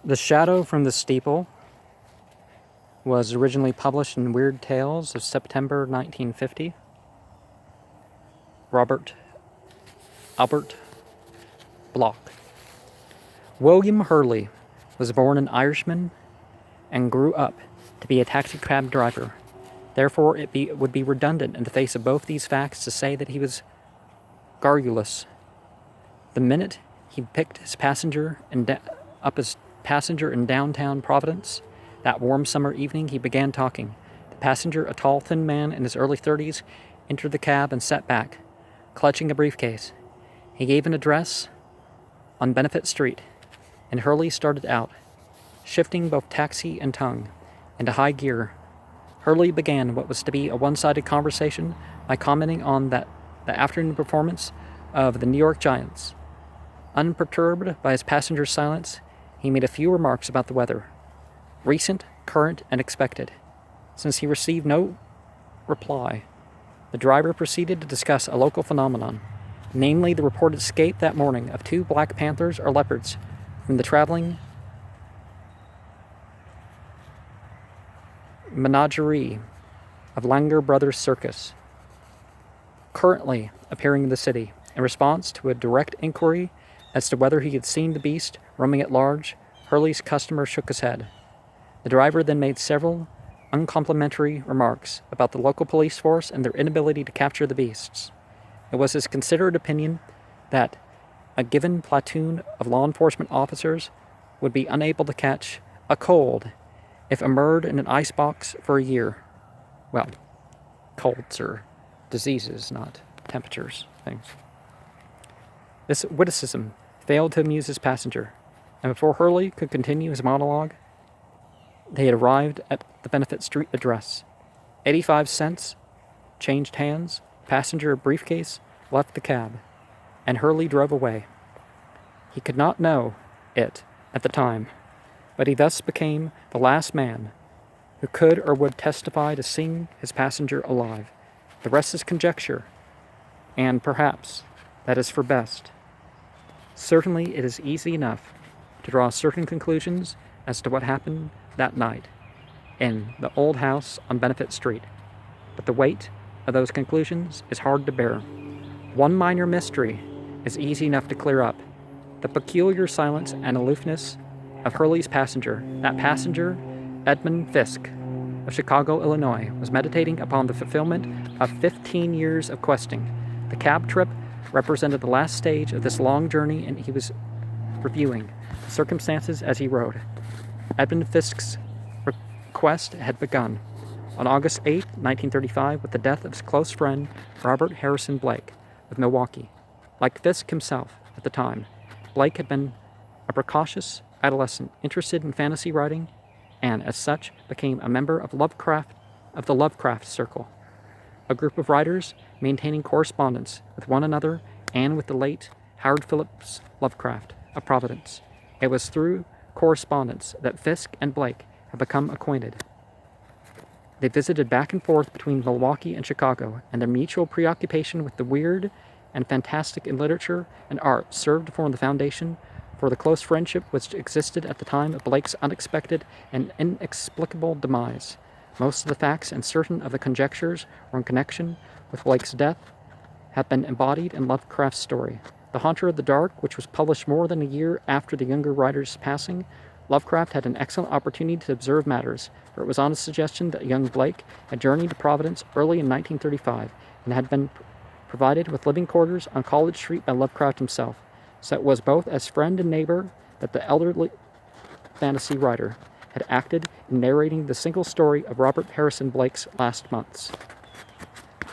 The Shadow from the Steeple was originally published in Weird Tales of September 1950. Albert Bloch. William Hurley was born an Irishman and grew up to be a taxicab driver. Therefore, it would be redundant in the face of both these facts to say that he was garrulous. The minute he picked his passenger up his passenger in downtown Providence, that warm summer evening, he began talking. The passenger, a tall, thin man in his early 30s, entered the cab and sat back, clutching a briefcase. He gave an address on Benefit Street, and Hurley started out, shifting both taxi and tongue into high gear. Hurley began what was to be a one-sided conversation by commenting on the afternoon performance of the New York Giants. Unperturbed by his passenger's silence, he made a few remarks about the weather, recent, current, and expected. Since he received no reply, the driver proceeded to discuss a local phenomenon, namely the reported escape that morning of 2 black panthers or leopards from the traveling menagerie of Langer Brothers Circus, currently appearing in the city. In response to a direct inquiry as to whether he had seen the beast roaming at large, Hurley's customer shook his head. The driver then made several uncomplimentary remarks about the local police force and their inability to capture the beasts. It was his considered opinion that a given platoon of law enforcement officers would be unable to catch a cold if immersed in an icebox for a year. Well, colds are diseases, not temperatures, things. This witticism failed to amuse his passenger, and before Hurley could continue his monologue, they had arrived at the Benefit Street address. 85 cents changed hands, passenger briefcase left the cab, and Hurley drove away. He could not know it at the time, but he thus became the last man who could or would testify to seeing his passenger alive. The rest is conjecture, and perhaps that is for best. Certainly it is easy enough to draw certain conclusions as to what happened that night in the old house on Benefit Street, but the weight of those conclusions is hard to bear. One minor mystery is easy enough to clear up: the peculiar silence and aloofness of Hurley's passenger. That passenger, Edmund Fisk, of Chicago, Illinois, was meditating upon the fulfillment of 15 years of questing. The cab trip represented the last stage of this long journey, and he was reviewing the circumstances as he rode. Edmund Fisk's quest had begun on August 8, 1935, with the death of his close friend, Robert Harrison Blake, of Milwaukee. Like Fisk himself at the time, Blake had been a precocious adolescent interested in fantasy writing, and as such became a member of the Lovecraft Circle, a group of writers maintaining correspondence with one another and with the late Howard Phillips Lovecraft of Providence. It was through correspondence that Fisk and Blake had become acquainted. They visited back and forth between Milwaukee and Chicago, and their mutual preoccupation with the weird and fantastic in literature and art served to form the foundation for the close friendship which existed at the time of Blake's unexpected and inexplicable demise. Most of the facts and certain of the conjectures were in connection with Blake's death have been embodied in Lovecraft's story. The Haunter of the Dark, which was published more than a year after the younger writer's passing, Lovecraft had an excellent opportunity to observe matters, for it was on his suggestion that young Blake had journeyed to Providence early in 1935 and had been provided with living quarters on College Street by Lovecraft himself. So it was both as friend and neighbor that the elderly fantasy writer had acted in narrating the single story of Robert Harrison Blake's last months.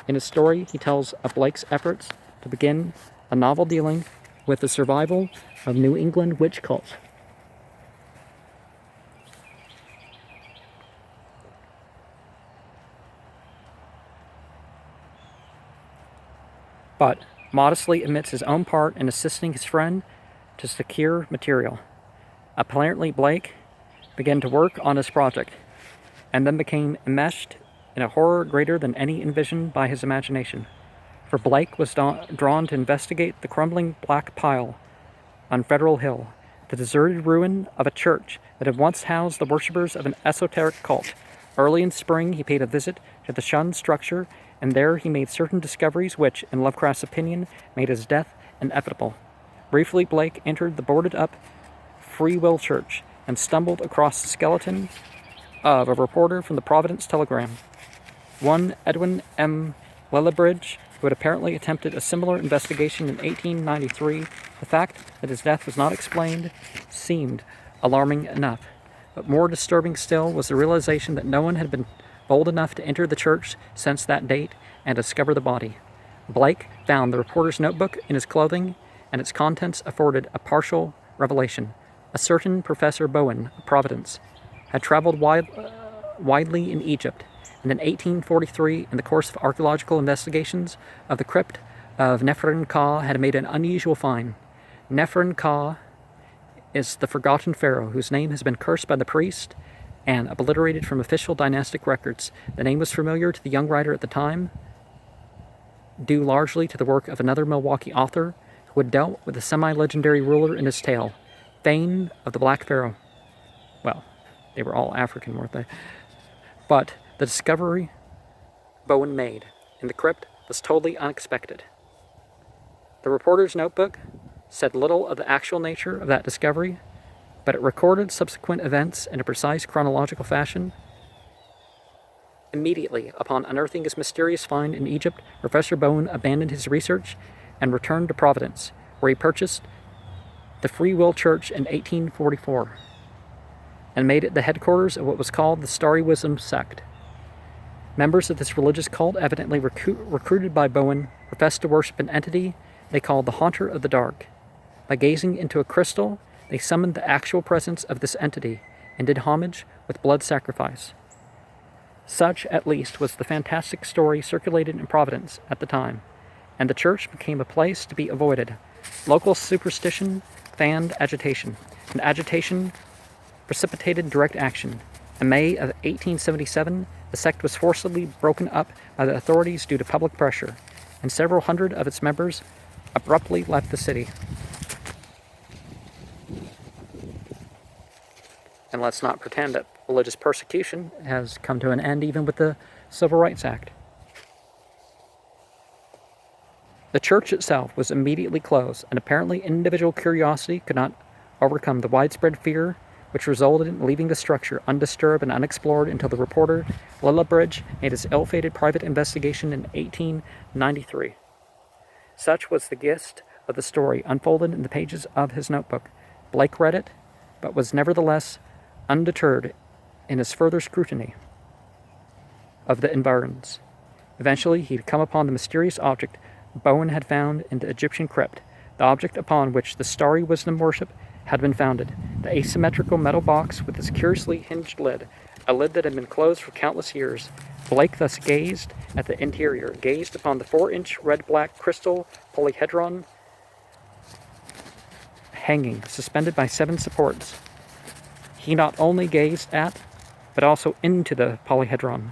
In his story, he tells of Blake's efforts to begin a novel dealing with the survival of New England witch cults. But modestly admits his own part in assisting his friend to secure material. Apparently, Blake began to work on his project, and then became enmeshed in a horror greater than any envisioned by his imagination. For Blake was drawn to investigate the crumbling black pile on Federal Hill, the deserted ruin of a church that had once housed the worshippers of an esoteric cult. Early in spring, he paid a visit to the shunned structure, and there he made certain discoveries which, in Lovecraft's opinion, made his death inevitable. Briefly, Blake entered the boarded-up Free Will Church and stumbled across the skeleton of a reporter from the Providence Telegram, one Edwin M. Lillibridge, who had apparently attempted a similar investigation in 1893. The fact that his death was not explained seemed alarming enough, but more disturbing still was the realization that no one had been bold enough to enter the church since that date and discover the body. Blake found the reporter's notebook in his clothing, and its contents afforded a partial revelation. A certain Professor Bowen of Providence had traveled widely in Egypt, and in 1843, in the course of archaeological investigations of the crypt of Nefertari had made an unusual find. Nefertari is the forgotten pharaoh whose name has been cursed by the priest and obliterated from official dynastic records. The name was familiar to the young writer at the time, due largely to the work of another Milwaukee author who had dealt with the semi-legendary ruler in his tale, Thane of the Black Pharaoh. Well, they were all African, weren't they? But the discovery Bowen made in the crypt was totally unexpected. The reporter's notebook said little of the actual nature of that discovery, but it recorded subsequent events in a precise chronological fashion. Immediately upon unearthing his mysterious find in Egypt, Professor Bowen abandoned his research and returned to Providence, where he purchased the Free Will Church in 1844 and made it the headquarters of what was called the Starry Wisdom sect. Members of this religious cult, evidently recruited by Bowen, professed to worship an entity they called the Haunter of the Dark. By gazing into a crystal, they summoned the actual presence of this entity and did homage with blood sacrifice. Such, at least, was the fantastic story circulated in Providence at the time, and the church became a place to be avoided. Local superstition fanned agitation, and agitation precipitated direct action. In May of 1877, the sect was forcibly broken up by the authorities due to public pressure, and several hundred of its members abruptly left the city. And let's not pretend that religious persecution has come to an end even with the Civil Rights Act. The church itself was immediately closed, and apparently individual curiosity could not overcome the widespread fear which resulted in leaving the structure undisturbed and unexplored until the reporter Lillibridge made his ill-fated private investigation in 1893. Such was the gist of the story unfolded in the pages of his notebook. Blake read it, but was nevertheless undeterred in his further scrutiny of the environs. Eventually, he had come upon the mysterious object Bowen had found in the Egyptian crypt, the object upon which the Starry Wisdom worship had been founded, the asymmetrical metal box with its curiously hinged lid, a lid that had been closed for countless years. Blake thus gazed at the interior, gazed upon the 4-inch red-black crystal polyhedron hanging, suspended by 7 supports. He not only gazed at, but also into the polyhedron,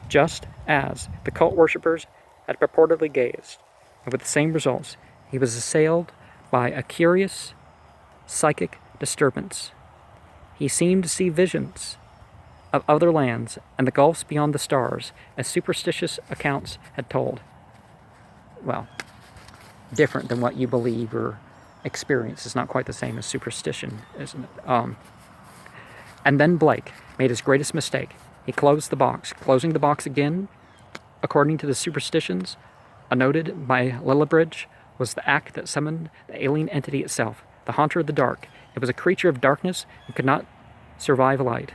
just as the cult worshippers had purportedly gazed, and with the same results. He was assailed by a curious psychic disturbance. He seemed to see visions of other lands and the gulfs beyond the stars, as superstitious accounts had told. Well, different than what you believe or experience. It's not quite the same as superstition, isn't it? And then Blake made his greatest mistake. He closed the box. Closing the box again, according to the superstitions noted by Lillibridge, was the act that summoned the alien entity itself, the Haunter of the Dark. It was a creature of darkness and could not survive light.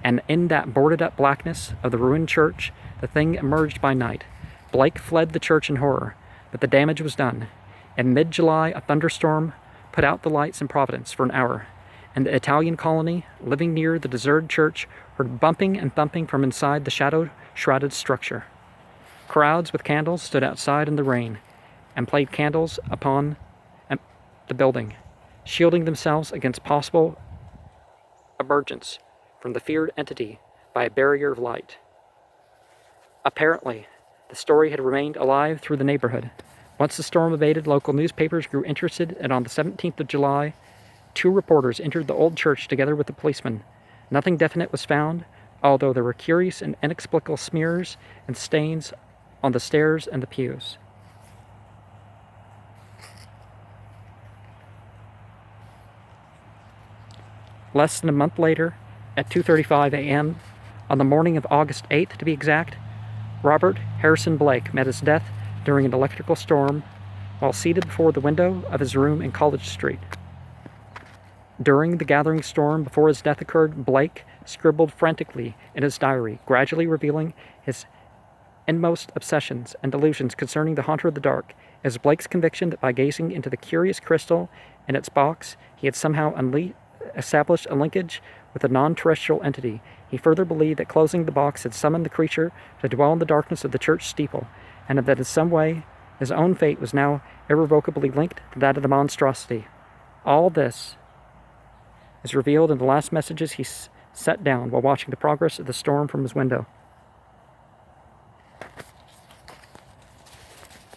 And in that boarded-up blackness of the ruined church, the thing emerged by night. Blake fled the church in horror, but the damage was done. In mid-July, a thunderstorm put out the lights in Providence for an hour, and the Italian colony, living near the deserted church, heard bumping and thumping from inside the shadow-shrouded structure. Crowds with candles stood outside in the rain and played candles upon the building, shielding themselves against possible emergence from the feared entity by a barrier of light. Apparently, the story had remained alive through the neighborhood. Once the storm abated, local newspapers grew interested, and on the 17th of July, 2 reporters entered the old church together with the policeman. Nothing definite was found, although there were curious and inexplicable smears and stains on the stairs and the pews. Less than a month later, at 2:35 a.m., on the morning of August 8th to be exact, Robert Harrison Blake met his death during an electrical storm while seated before the window of his room in College Street. During the gathering storm before his death occurred, Blake scribbled frantically in his diary, gradually revealing his inmost obsessions and delusions concerning the Haunter of the Dark. It was Blake's conviction that by gazing into the curious crystal in its box, he had somehow established a linkage with a non-terrestrial entity. He further believed that closing the box had summoned the creature to dwell in the darkness of the church steeple, and that in some way his own fate was now irrevocably linked to that of the monstrosity. All this is revealed in the last messages he set down while watching the progress of the storm from his window.